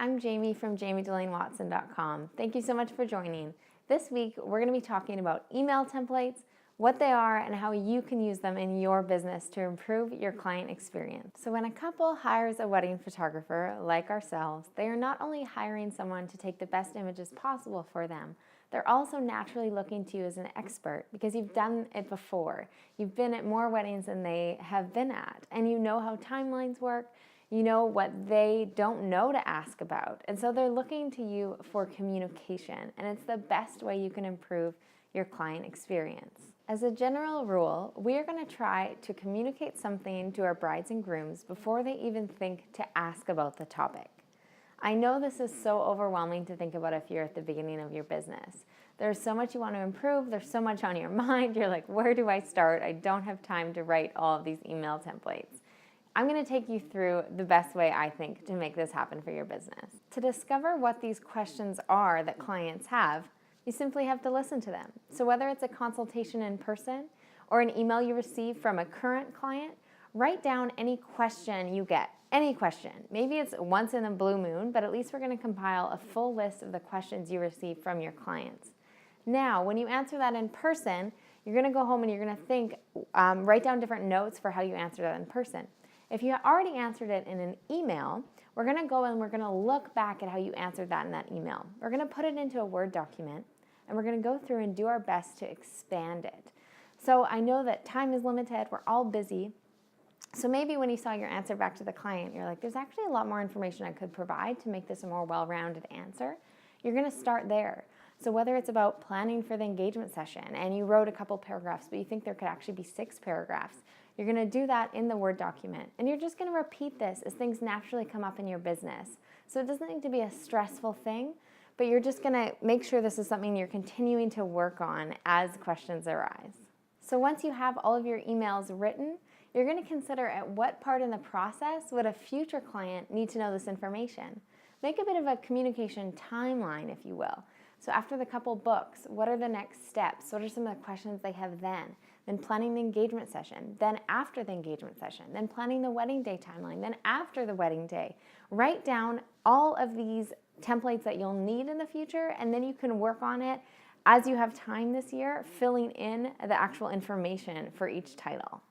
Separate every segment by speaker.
Speaker 1: I'm Jamie from JamieDelaneWatson.com. Thank you so much for joining. This week, we're going to be talking about email templates, what they are, and how you can use them in your business to improve your client experience. So when a couple hires a wedding photographer like ourselves, they are not only hiring someone to take the best images possible for them, they're also naturally looking to you as an expert because you've done it before. You've been at more weddings than they have been at, and you know how timelines work. You know what they don't know to ask about. And so they're looking to you for communication, and it's the best way you can improve your client experience. As a general rule, we are going to try to communicate something to our brides and grooms before they even think to ask about the topic. I know this is so overwhelming to think about if you're at the beginning of your business. There's so much you want to improve, there's so much on your mind, you're like, where do I start? I don't have time to write all of these email templates. I'm going to take you through the best way I think to make this happen for your business. To discover what these questions are that clients have, you simply have to listen to them. So whether it's a consultation in person or an email you receive from a current client, write down any question you get, any question. Maybe it's once in a blue moon, but at least we're going to compile a full list of the questions you receive from your clients. Now, when you answer that in person, you're going to go home and you're going to think, write down different notes for how you answer that in person. If you already answered it in an email, we're going to go and we're going to look back at how you answered that in that email. We're going to put it into a Word document, and we're going to go through and do our best to expand it. So I know that time is limited. We're all busy. So maybe when you saw your answer back to the client, you're like, there's actually a lot more information I could provide to make this a more well-rounded answer. You're going to start there. So whether it's about planning for the engagement session and you wrote a couple paragraphs, but you think there could actually be 6 paragraphs, you're going to do that in the Word document. And you're just going to repeat this as things naturally come up in your business. So it doesn't need to be a stressful thing, but you're just going to make sure this is something you're continuing to work on as questions arise. So once you have all of your emails written, you're going to consider at what part in the process would a future client need to know this information. Make a bit of a communication timeline, if you will. So after the couple books, what are the next steps? What are some of the questions they have then? Then planning the engagement session, then after the engagement session, then planning the wedding day timeline, then after the wedding day. Write down all of these templates that you'll need in the future, and then you can work on it as you have time this year, filling in the actual information for each title.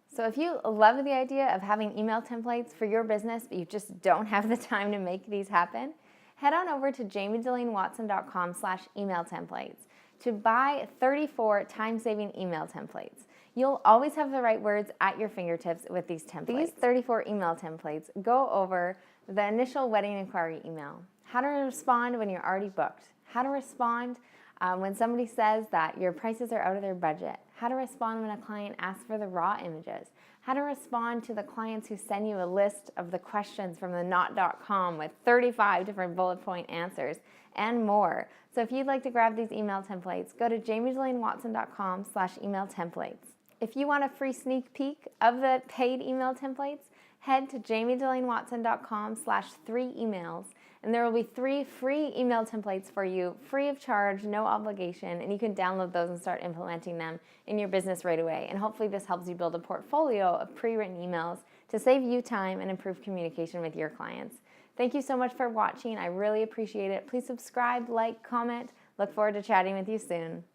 Speaker 1: So if you love the idea of having email templates for your business, but you just don't have the time to make these happen, head on over to JamieDelaneWatson.com/email templates to buy 34 time-saving email templates. You'll always have the right words at your fingertips with these templates. These 34 email templates go over the initial wedding inquiry email, how to respond when you're already booked, how to respond when somebody says that your prices are out of their budget, how to respond when a client asks for the raw images, how to respond to the clients who send you a list of the questions from the knot.com with 35 different bullet point answers, and more. So if you'd like to grab these email templates, go to JamieDelaneWatson.com/email templates. If you want a free sneak peek of the paid email templates, head to JamieDelaneWatson.com/3emails, and there will be 3 free email templates for you, free of charge, no obligation, and you can download those and start implementing them in your business right away. And hopefully this helps you build a portfolio of pre-written emails to save you time and improve communication with your clients. Thank you so much for watching. I really appreciate it. Please subscribe, like, comment. Look forward to chatting with you soon.